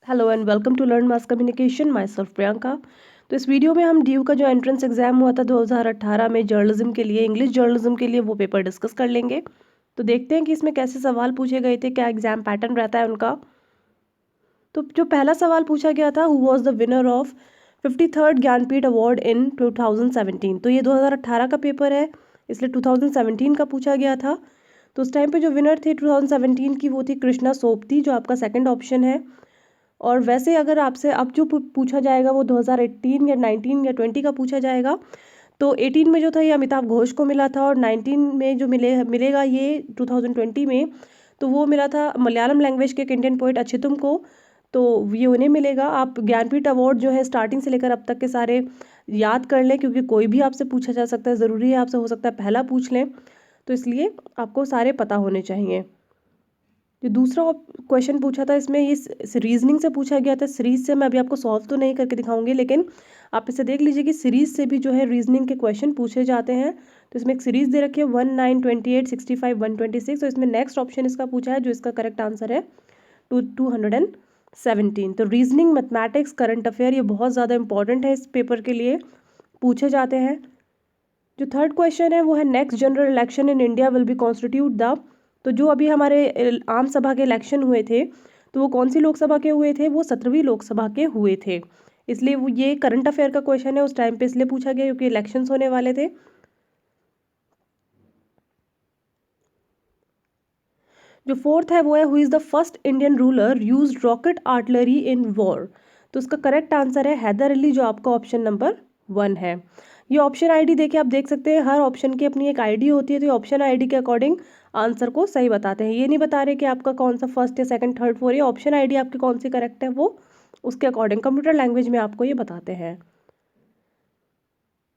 Hello and welcome to learn mass communication, myself Priyanka. तो इस video में हम ड्यू का जो एंट्रेंस एग्जाम हुआ था 2018 में जर्नलिज्म के लिए, इंग्लिश जर्नलिज्म के लिए, वो पेपर डिस्कस कर लेंगे। तो देखते हैं कि इसमें कैसे सवाल पूछे गए थे, क्या एग्जाम पैटर्न रहता है उनका। तो जो पहला सवाल पूछा गया था, who was the winner of 53rd Jnanpith award in 2017। तो ये 2018 का पेपर है, इसलिए 2017 का पूछा गया था। तो उस टाइम पे जो विनर थे 2017 की, वो थी कृष्णा सोपती, जो आपका सेकंड ऑप्शन है। और वैसे अगर आपसे अब जो पूछा जाएगा वो 2018 या 19 या 20 का पूछा जाएगा। तो 18 में जो था ये अमिताभ घोष को मिला था, और 19 में जो मिलेगा ये 2020 में, तो वो मिला था मलयालम लैंग्वेज के एक इंडियन पोइट अच्युतम को। तो ये उन्हें मिलेगा। आप ज्ञानपीठ अवार्ड जो है स्टार्टिंग से लेकर अब तक के सारे याद कर लें, क्योंकि कोई भी आपसे पूछा जा सकता है, ज़रूरी है आपसे हो सकता है पहला पूछ लें, तो इसलिए आपको सारे पता होने चाहिए। जो दूसरा क्वेश्चन पूछा था इसमें, ये रीजनिंग से पूछा गया था। सीरीज से मैं अभी आपको सॉल्व तो नहीं करके दिखाऊंगी, लेकिन आप इसे देख लीजिए कि सीरीज से भी जो है रीजनिंग के क्वेश्चन पूछे जाते हैं। तो इसमें एक सीरीज दे रखी है 19, 28, 65, 126। तो इसमें नेक्स्ट ऑप्शन इसका पूछा है, जो इसका करेक्ट आंसर है 217। तो रीजनिंग, मैथमेटिक्स, करंट अफेयर, ये बहुत ज़्यादा इंपॉर्टेंट है इस पेपर के लिए, पूछे जाते हैं। जो थर्ड क्वेश्चन है वो है next general election in India will be constitute the. तो जो अभी हमारे आम सभा के इलेक्शन हुए थे, तो वो कौन सी लोकसभा के हुए थे? वो 17वीं लोकसभा के हुए थे। इसलिए वो ये करंट अफेयर का क्वेश्चन है, उस टाइम पे इसलिए पूछा गया क्योंकि इलेक्शंस होने वाले थे। जो फोर्थ है वो है who is the first Indian ruler used rocket artillery in war. तो उसका करेक्ट आंसर है हैदर अली, जो आपका ऑप्शन नंबर 1 है। ये ऑप्शन आईडी देखिए, आप देख सकते हैं हर ऑप्शन की अपनी एक आईडी होती है, तो ये ऑप्शन आईडी के अकॉर्डिंग आंसर को सही बताते हैं। ये नहीं बता रहे कि आपका कौन सा फर्स्ट या सेकंड, थर्ड, फोर्थ, ये ऑप्शन आईडी आपकी कौन सी करेक्ट है वो उसके अकॉर्डिंग कंप्यूटर लैंग्वेज में आपको ये बताते हैं।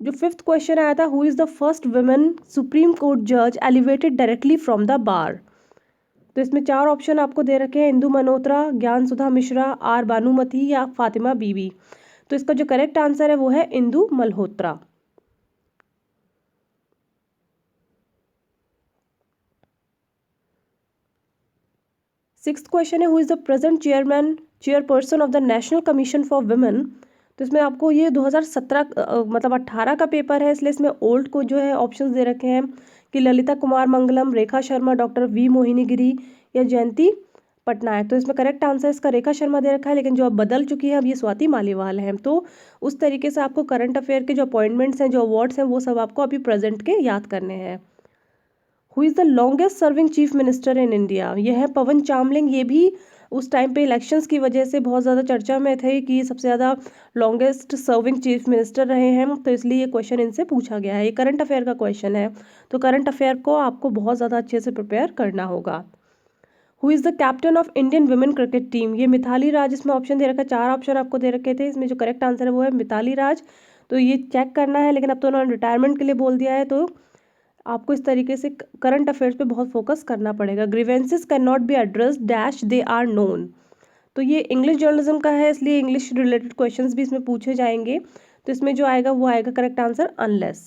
जो फिफ्थ क्वेश्चन आया था, who is the first women supreme court जज elevated directly from the bar. तो इसमें चार ऑप्शन आपको दे रखे हैं, इंदु मल्होत्रा, ज्ञान सुधा मिश्रा, आर बानूमति या फातिमा बीबी। तो इसका जो करेक्ट आंसर है वो है इंदु मल्होत्रा। सिक्स्थ क्वेश्चन है who is the present chairperson of the national commission for women. तो इसमें आपको ये 2017 मतलब 18 का पेपर है, इसलिए इसमें ओल्ड को जो है ऑप्शंस दे रखे हैं कि ललिता कुमार मंगलम, रेखा शर्मा, डॉक्टर वी मोहिनी गिरी या जयंती पटनायक। तो इसमें करेक्ट आंसर इसका रेखा शर्मा दे रखा है, लेकिन जो अब बदल चुकी है अब ये स्वाति मालीवाल है। तो उस तरीके से आपको करंट अफेयर के जो अपॉइंटमेंट्स हैं, जो अवार्ड्स हैं, वो सब आपको अभी प्रेजेंट के याद करने हैं। Who is the longest serving chief minister in India. ये है पवन चामलिंग। ये भी उस टाइम पे इलेक्शंस की वजह से बहुत ज़्यादा चर्चा में थे कि सबसे ज़्यादा लॉन्गेस्ट सर्विंग चीफ मिनिस्टर रहे हैं, तो इसलिए ये क्वेश्चन इनसे पूछा गया है। ये करंट अफेयर का क्वेश्चन है, तो करंट अफेयर को आपको बहुत ज़्यादा अच्छे से प्रिपेयर करना होगा। Who is the captain of Indian women cricket team. ये मिताली राज, इसमें ऑप्शन दे रखा है, चार ऑप्शन आपको दे रखे थे, इसमें जो करेक्ट आंसर है वो है मिताली राज। तो ये चेक करना है, लेकिन अब तो उन्होंने रिटायरमेंट के लिए बोल दिया है, तो आपको इस तरीके से करंट अफेयर्स पे बहुत फोकस करना पड़ेगा। Grievances can not be addressed dash they are known. तो ये इंग्लिश जर्नलिज्म का है, इसलिए इंग्लिश रिलेटेड क्वेश्चंस भी इसमें पूछे जाएंगे। तो इसमें जो आएगा वो आएगा करेक्ट आंसर अनलेस,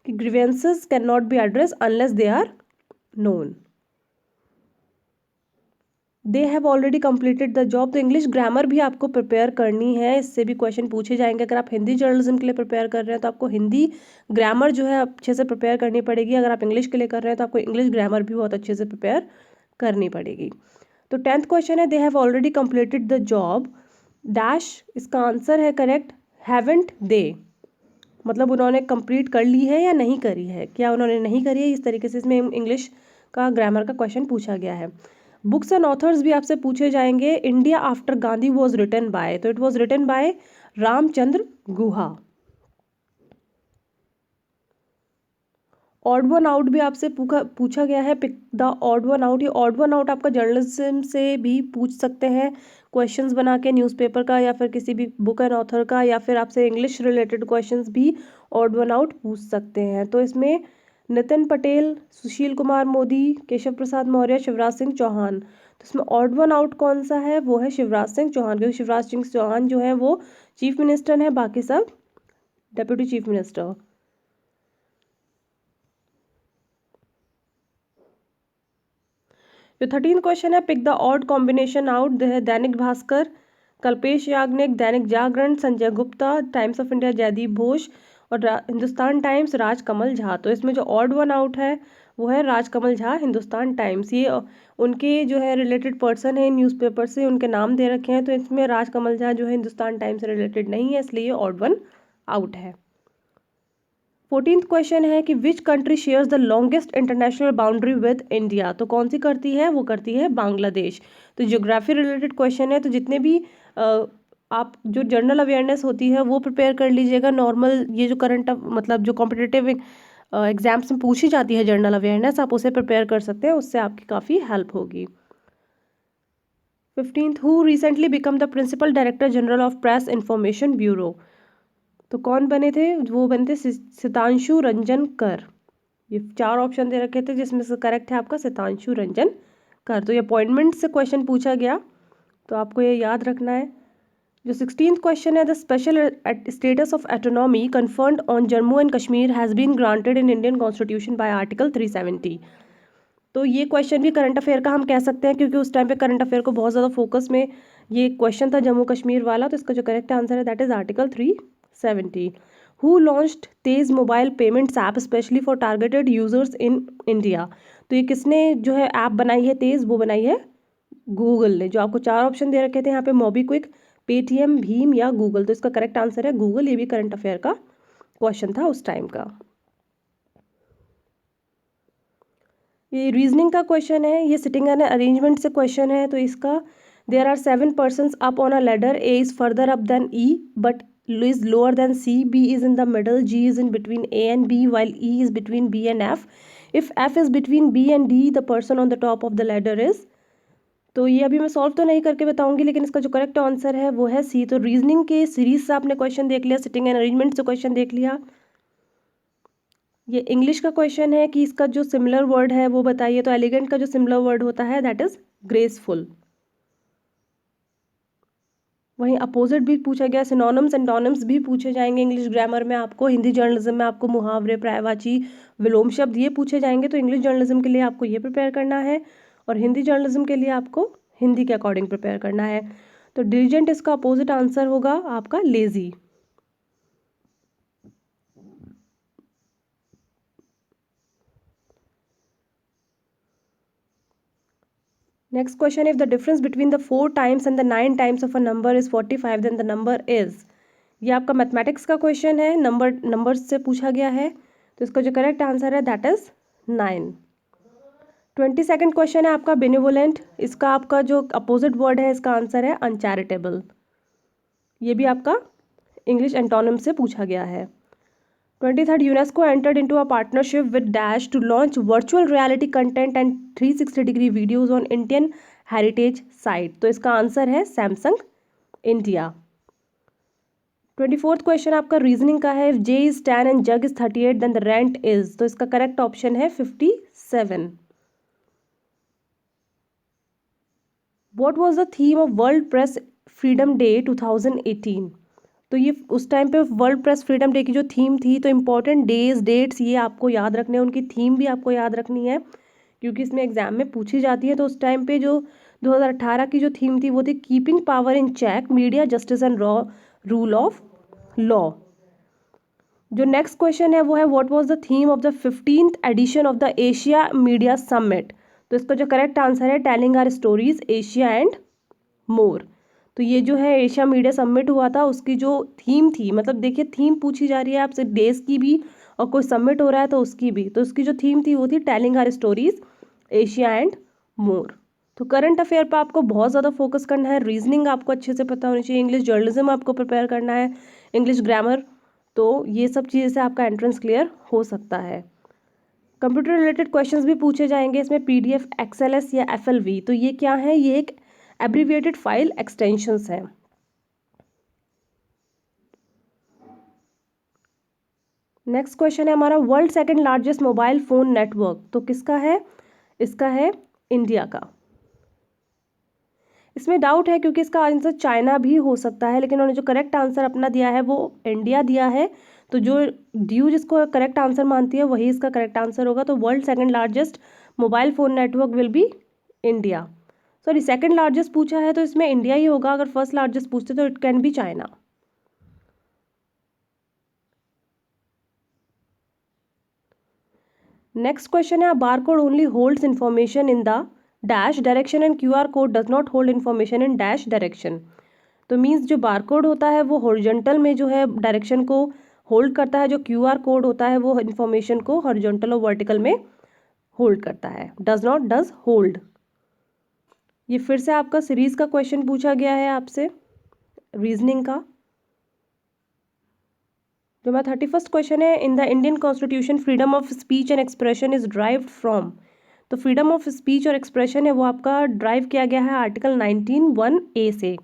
कि grievances can not be address unless they are known. They have already completed the job. तो इंग्लिश ग्रामर भी आपको प्रिपेयर करनी है, इससे भी क्वेश्चन पूछे जाएंगे। अगर आप हिंदी जर्नलिज्म के लिए प्रिपेयर कर रहे हैं तो आपको हिंदी ग्रामर जो है अच्छे से प्रिपेयर करनी पड़ेगी। अगर आप इंग्लिश के लिए कर रहे हैं तो आपको इंग्लिश ग्रामर भी बहुत अच्छे से प्रिपेयर करनी पड़ेगी। तो 10th क्वेश्चन है, दे have already completed the job dash. इसका आंसर है करेक्ट हैवेंट दे, मतलब उन्होंने कंप्लीट कर ली है या नहीं करी है, क्या उन्होंने नहीं करी है, इस तरीके से इसमें इंग्लिश का ग्रामर का क्वेश्चन पूछा गया है। बुक्स एंड ऑथर्स भी आपसे पूछे जाएंगे। India after Gandhi was written by. तो it was written by Ramachandra Guha. Odd one out भी आपसे पूछा गया है, pick the odd one out. ये ऑड वन आउट आपका जर्नलिज्म से भी पूछ सकते हैं क्वेश्चंस बना के, न्यूज़पेपर का या फिर किसी भी बुक एंड ऑथर का, या फिर आपसे इंग्लिश रिलेटेड क्वेश्चंस भी ऑड वन आउट पूछ सकते हैं। तो इसमें नितिन पटेल, सुशील कुमार मोदी, केशव प्रसाद मौर्य, शिवराज सिंह चौहान। तो इसमें ऑड वन आउट कौन सा है? वो है शिवराज सिंह चौहान, क्योंकि शिवराज सिंह चौहान जो है वो चीफ मिनिस्टर हैं, बाकी सब डेप्यूटी चीफ मिनिस्टर। जो 13 क्वेश्चन है, pick the odd combination out, है Dainik Bhaskar, Kalpesh Yagnik, Dainik Jagran Sanjay Gupta, Times of India Jaideep Ghosh और हिंदुस्तान टाइम्स राजकमल झा। तो इसमें जो ऑड वन आउट है वो है राजकमल झा हिंदुस्तान टाइम्स। ये उनके जो है रिलेटेड पर्सन है न्यूज़पेपर से, उनके नाम दे रखे हैं, तो इसमें राजकमल झा जो है हिंदुस्तान टाइम्स से रिलेटेड नहीं है, इसलिए ऑड वन आउट है। 14th क्वेश्चन है कि which country shares the longest international boundary with India. तो कौन सी करती है, वो करती है बांग्लादेश। तो ज्योग्राफी रिलेटेड क्वेश्चन है, तो जितने भी आप जो जनरल अवेयरनेस होती है वो प्रिपेयर कर लीजिएगा। नॉर्मल ये जो करंट मतलब जो कॉम्पिटिटिव एग्जाम्स में पूछी जाती है जनरल अवेयरनेस, आप उसे प्रिपेयर कर सकते हैं, उससे आपकी काफ़ी हेल्प होगी। 15th who recently become the principal director general of press information bureau. तो कौन बने थे, वो बने थे सितांशु रंजन कर। ये 4 ऑप्शन दे रखे थे जिसमें से करेक्ट है आपका सितांशु रंजन कर। तो ये अपॉइंटमेंट से क्वेश्चन पूछा गया, तो आपको ये याद रखना है। जो 16th क्वेश्चन है, the special status of autonomy conferred on Jammu and Kashmir has been granted in Indian constitution by article 370। तो ये क्वेश्चन भी करंट अफेयर का हम कह सकते हैं, क्योंकि उस टाइम पे करंट अफेयर को बहुत ज़्यादा फोकस में ये क्वेश्चन था जम्मू कश्मीर वाला। तो इसका जो करेक्ट आंसर है that is article 370। Who launched Tej mobile payments app specially for targeted users in India. तो ये किसने जो है ऐप बनाई है तेज, वो बनाई है गूगल ने। जो आपको 4 ऑप्शन दे रखे थे यहाँ पे, मोबीक्विक, पेटीएम, भीम या गूगल। तो इसका करेक्ट आंसर है गूगल। ये भी करंट अफेयर का क्वेश्चन था उस टाइम का। ये रीजनिंग का क्वेश्चन है, ये सिटिंग एंड अरेंजमेंट से क्वेश्चन है। तो इसका there are 7 persons up on a ladder, A is further up than E but is lower than C, B is in the middle, G is in between A and B, while E is between B and F. If F is between B and D, the person on the top of the ladder is। तो ये अभी मैं solve तो नहीं करके बताऊंगी, लेकिन इसका जो करेक्ट आंसर है वो है सी। तो रीजनिंग के सीरीज से आपने क्वेश्चन देख लिया, सिटिंग एंड अरेंजमेंट से क्वेश्चन देख लिया। ये इंग्लिश का क्वेश्चन है कि इसका जो सिमिलर वर्ड है वो बताइए। तो एलिगेंट का जो सिमिलर वर्ड होता है दैट इज ग्रेसफुल। वहीं अपोजिट भी पूछा गया, सिनोनिम्स एंटोनिम्स भी पूछे जाएंगे इंग्लिश ग्रामर में आपको। हिंदी जर्नलिज्म में आपको मुहावरे, पर्यायवाची, विलोम शब्द ये पूछे जाएंगे। तो इंग्लिश जर्नलिज्म के लिए आपको ये प्रिपेयर करना है, और हिंदी जर्नलिज्म के लिए आपको हिंदी के अकॉर्डिंग प्रिपेयर करना है। तो डिलीजेंट इसका अपोजिट आंसर होगा आपका lazy. Next question, if the difference between the 4 times and the 9 times of a number is 45 then the number is. ये आपका मैथमेटिक्स का क्वेश्चन है, नंबर्स से पूछा गया है। तो इसका जो करेक्ट आंसर है दैट इज 9। 22nd क्वेश्चन है आपका बेनिवोलेंट, इसका आपका जो अपोजिट वर्ड है इसका आंसर है अनचैरिटेबल। ये भी आपका इंग्लिश एंटोनिम से पूछा गया है। 23rd, UNESCO entered into a partnership with dash to launch virtual reality content and 360 degree videos on Indian heritage site. तो इसका आंसर है सैमसंग इंडिया। 24th क्वेश्चन आपका रीजनिंग का है, if J is 10 and jug is 38 then the rent is. तो इसका correct option है 57। What was the theme of World Press Freedom Day 2018। तो ये उस टाइम पे वर्ल्ड प्रेस फ्रीडम डे की जो थीम थी, तो इंपॉर्टेंट डेज डेट्स ये आपको याद रखने हैं, उनकी थीम भी आपको याद रखनी है, क्योंकि इसमें एग्जाम में पूछी जाती है। तो उस टाइम पे जो 2018 की जो थीम थी वो थी keeping power in check, media, justice and rule of law. जो नेक्स्ट क्वेश्चन है वो है what was the theme of the 15th edition of the Asia Media Summit. तो इसका जो करेक्ट आंसर है telling our stories Asia and more. तो ये जो है एशिया मीडिया समिट हुआ था, उसकी जो थीम थी, मतलब देखिए थीम पूछी जा रही है आपसे डेज की भी, और कोई समिट हो रहा है तो उसकी भी। तो उसकी जो थीम थी वो थी telling our stories Asia and more. तो करंट अफेयर पर आपको बहुत ज़्यादा फोकस करना है, रीजनिंग आपको अच्छे से पता होनी चाहिए, इंग्लिश जर्नलिज्म आपको प्रिपेयर करना है, इंग्लिश ग्रामर। तो ये सब चीज़ें से आपका एंट्रेंस क्लियर हो सकता है। कंप्यूटर रिलेटेड क्वेश्चंस भी पूछे जाएंगे इसमें, पीडीएफ, एक्सएलएस या एफएलवी। तो ये क्या है, ये एक एब्रीविएटेड फाइल एक्सटेंशंस है। नेक्स्ट क्वेश्चन है हमारा, world second largest mobile phone network. तो किसका है, इसका है इंडिया का। इसमें डाउट है क्योंकि इसका आंसर चाइना भी हो सकता है, लेकिन उन्होंने जो करेक्ट आंसर अपना दिया है वो इंडिया दिया है। तो जो ड्यू जिसको करेक्ट आंसर मानती है वही इसका करेक्ट आंसर होगा। तो world second largest mobile phone network will be India. Sorry second largest पूछा है तो इसमें इंडिया ही होगा, अगर फर्स्ट लार्जेस्ट पूछते तो it can be China. Next question है, bar code only holds information in the dash direction and QR code does not hold information in dash direction. तो मीन्स जो बार कोड होता है वो हॉरिजॉन्टल में जो है डायरेक्शन को होल्ड करता है, जो क्यूआर कोड होता है वो इन्फॉर्मेशन को हॉरिजॉन्टल और वर्टिकल में होल्ड करता है। Does not, does hold. ये फिर से आपका सीरीज का क्वेश्चन पूछा गया है आपसे, रीजनिंग का। जो हमारा 31st क्वेश्चन है, in the Indian constitution freedom of speech and expression is derived from. तो फ्रीडम ऑफ स्पीच और एक्सप्रेशन है वो आपका ड्राइव किया गया है आर्टिकल 19(1)(a) से।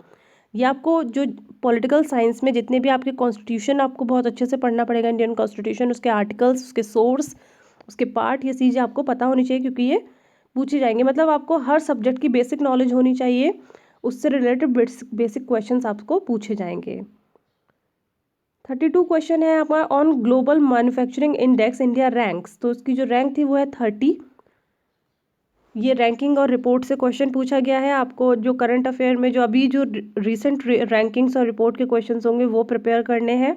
ये आपको जो पॉलिटिकल साइंस में जितने भी आपके कॉन्स्टिट्यूशन आपको बहुत अच्छे से पढ़ना पड़ेगा, इंडियन कॉन्स्टिट्यूशन, उसके आर्टिकल्स, उसके सोर्स, उसके पार्ट, ये चीज़ें आपको पता होनी चाहिए क्योंकि ये पूछी जाएंगे। मतलब आपको हर सब्जेक्ट की बेसिक नॉलेज होनी चाहिए, उससे रिलेटेड बेसिक क्वेश्चंस आपको पूछे जाएंगे। 32 क्वेश्चन है आपका, on global manufacturing index India ranks. तो उसकी जो रैंक थी वो है 30। ये रैंकिंग और रिपोर्ट से क्वेश्चन पूछा गया है आपको। जो करंट अफेयर में जो अभी जो रिसेंट रैंकिंग्स और रिपोर्ट के क्वेश्चंस होंगे वो प्रिपेयर करने हैं।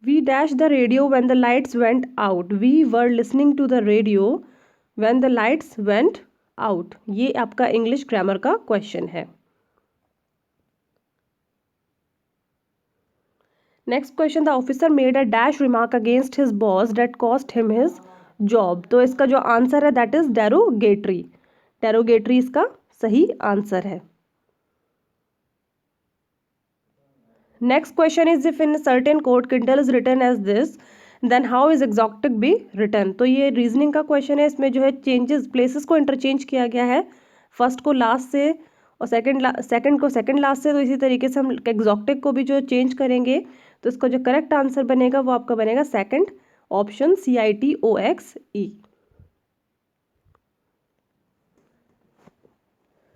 We dash the radio when the lights went out. We were listening to the radio when the lights went out. ये आपका इंग्लिश ग्रामर का क्वेश्चन है। Next question, the officer made a dash remark against his boss that cost him his job. तो इसका जो answer है that is derogatory. Derogatory इसका सही आंसर है। Next question is, if in certain code kindle is written as this then how is exotic be written. तो ये reasoning का क्वेश्चन है। इसमें जो है चेंजेस, प्लेसेस को इंटरचेंज किया गया है, फर्स्ट को लास्ट से और सेकंड को सेकंड लास्ट से। तो इसी तरीके से हम एग्जॉक्टिक को भी जो चेंज करेंगे तो इसका जो करेक्ट आंसर बनेगा वो आपका बनेगा सेकंड ऑप्शन, CITOXE।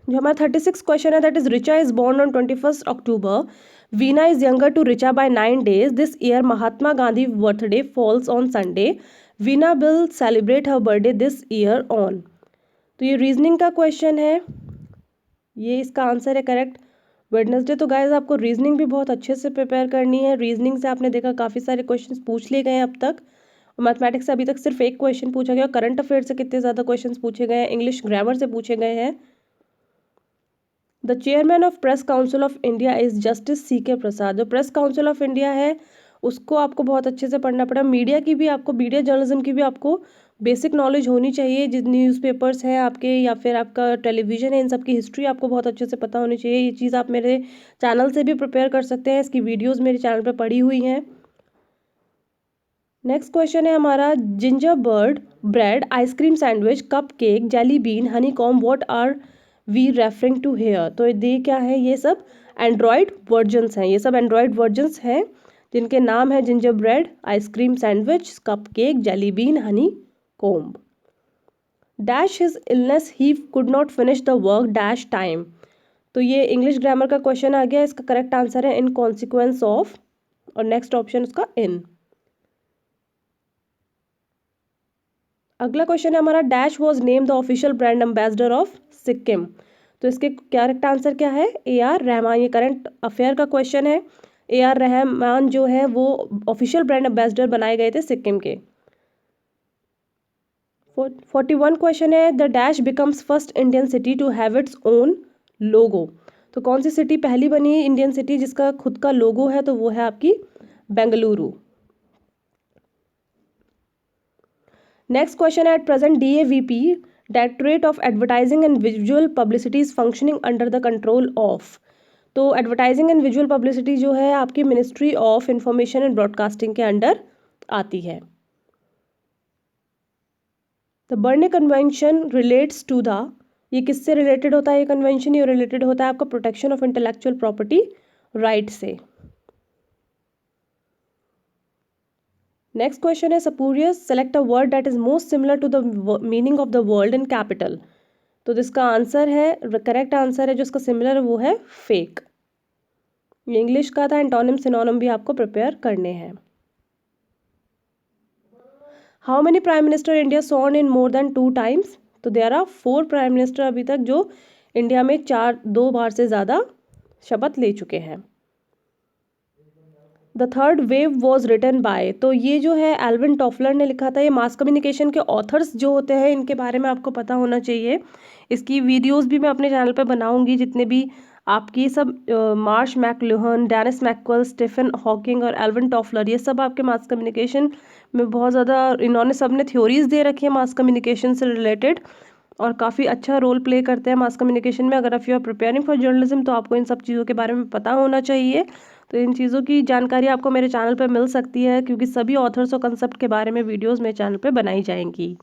जो हमारा 36 क्वेश्चन है, that is Richa is born on 21 October. Veena is younger to Richa by 9 days। This year Mahatma Gandhi birthday falls on Sunday. Veena will celebrate her birthday this year on. तो ये रीजनिंग का क्वेश्चन है, ये इसका आंसर है करेक्ट वेडनेसडे। तो गाइज आपको रीजनिंग भी बहुत अच्छे से प्रिपेयर करनी है। रीजनिंग से आपने देखा काफ़ी सारे क्वेश्चंस पूछ लिए गए हैं अब तक, और मैथमेटिक्स से अभी तक सिर्फ एक क्वेश्चन पूछा गया। करंट अफेयर से कितने ज़्यादा क्वेश्चंस पूछे गए हैं, इंग्लिश ग्रामर से पूछे गए हैं। The chairman of press council of India is justice CK प्रसाद। जो प्रेस काउंसिल ऑफ इंडिया है उसको आपको बहुत अच्छे से पढ़ना पड़ा। मीडिया की भी आपको, मीडिया जर्नलिज्म की भी आपको बेसिक नॉलेज होनी चाहिए। जिस न्यूज़पेपर्स हैं आपके या फिर आपका टेलीविज़न है, इन सब की हिस्ट्री आपको बहुत अच्छे से पता होनी चाहिए। ये चीज़ आप मेरे चैनल से भी प्रिपेयर कर सकते हैं, इसकी वीडियोज़ मेरे चैनल पर पड़ी हुई हैं। नेक्स्ट क्वेश्चन है हमारा, ginger bird bread ice cream sandwich cup cake jelly bean honeycomb what are we referring to here. तो ये क्या है, ये सब एंड्रॉयड वर्जन्स हैं। ये सब एंड्रॉयड वर्जन्स हैं जिनके नाम है ginger bread ice cream sandwich cup cake jelly bean honey comb. Dash his illness he could not finish the work dash time. तो ये इंग्लिश ग्रामर का क्वेश्चन आ गया। इसका करेक्ट आंसर है इन कॉन्सिक्वेंस ऑफ, और नेक्स्ट ऑप्शन उसका in. अगला क्वेश्चन है हमारा, dash was name the official brand ambassador of Sikkim. तो इसके करेक्ट आंसर क्या है, AR रहमान। ये करंट अफेयर का क्वेश्चन है। AR रहमान जो है वो ऑफिशियल ब्रांड एम्बेसडर बनाए गए थे सिक्किम के। 41 क्वेश्चन है, the dash becomes first Indian city to have its own logo. तो कौन सी सिटी पहली बनी इंडियन सिटी जिसका खुद का लोगो है, तो वो है आपकी बेंगलुरु। नेक्स्ट क्वेश्चन है, at present DAVP directorate of advertising and visual publicity is functioning under the control of. तो एडवर्टाइजिंग एंड विजुअल पब्लिसिटी जो है आपकी ministry of information and broadcasting के अंडर आती है। The Berne convention relates to the, ये किससे related होता है ये कन्वेंशन, ये रिलेटेड होता है आपका protection of intellectual property right से। नेक्स्ट क्वेश्चन है, spurious select a word that is most similar to the meaning of the world in capital. तो जिसका आंसर है, करेक्ट आंसर है जो इसका सिमिलर है वो है फेक। ये इंग्लिश का था। एंटोनिम सिनोनिम भी आपको प्रिपेयर करने हैं। How many prime minister India sworn in more than 2 times। तो देयर आर 4 प्राइम मिनिस्टर अभी तक जो इंडिया में 2 बार से ज़्यादा शपथ ले चुके हैं। The third wave was written by, तो ये जो है एल्विन टॉफलर ने लिखा था। ये मास कम्युनिकेशन के ऑथर्स जो होते हैं इनके बारे में आपको पता होना चाहिए। इसकी वीडियोस भी मैं अपने चैनल पे बनाऊंगी, जितने भी आपकी सब मार्श मैकलुहन, डेनिस मैकवेल, स्टीफन हॉकिंग और एल्विन टॉफलर, ये सब आपके मास कम्युनिकेशन में बहुत ज़्यादा, इन्होंने सब ने थ्योरीज दे रखी है मास कम्युनिकेशन से रिलेटेड और काफ़ी अच्छा रोल प्ले करते हैं मास कम्युनिकेशन में। अगर आप you are preparing for journalism तो आपको इन सब चीज़ों के बारे में पता होना चाहिए। तो इन चीज़ों की जानकारी आपको मेरे चैनल पे मिल सकती है, क्योंकि सभी ऑथर्स और कंसेप्ट के बारे में वीडियोस मेरे चैनल पे बनाई जाएंगी।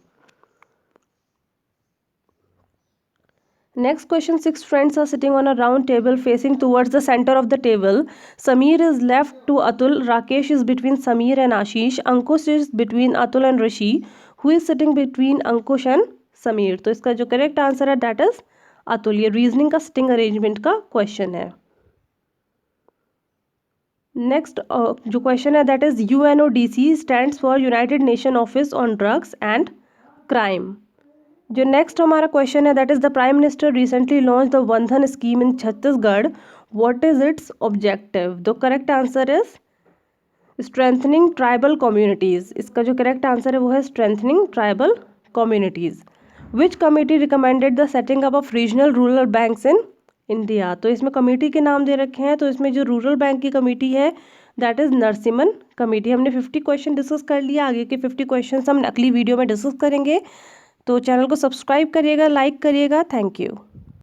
Next question, 6 friends are sitting on a round table facing towards the center of the table. Sameer is left to Atul, Rakesh is between Sameer and Ashish, Ankush is between Atul and Rishi. Who is sitting between Ankush and Sameer? तो इसका जो correct answer है that is Atul. ये reasoning का sitting arrangement का question है। Next जो question है that is UNODC stands for United Nation office on drugs and crime. जो नेक्स्ट हमारा क्वेश्चन है that is the prime minister recently launch the Van Dhan scheme in Chhattisgarh, what is its objective? The correct answer is strengthening tribal communities. इसका जो correct answer है वो है strengthening tribal communities. Which committee recommended the setting up of regional rural banks in India? तो इसमें committee के नाम दे रखे हैं, तो इसमें जो रूरल बैंक की कमेटी है दैट इज नरसिम्हन कमेटी। हमने 50 क्वेश्चन डिस्कस कर लिया, आगे के 50 क्वेश्चन हम अगली वीडियो में डिस्कस करेंगे। तो चैनल को सब्सक्राइब करिएगा, लाइक करिएगा। Thank you.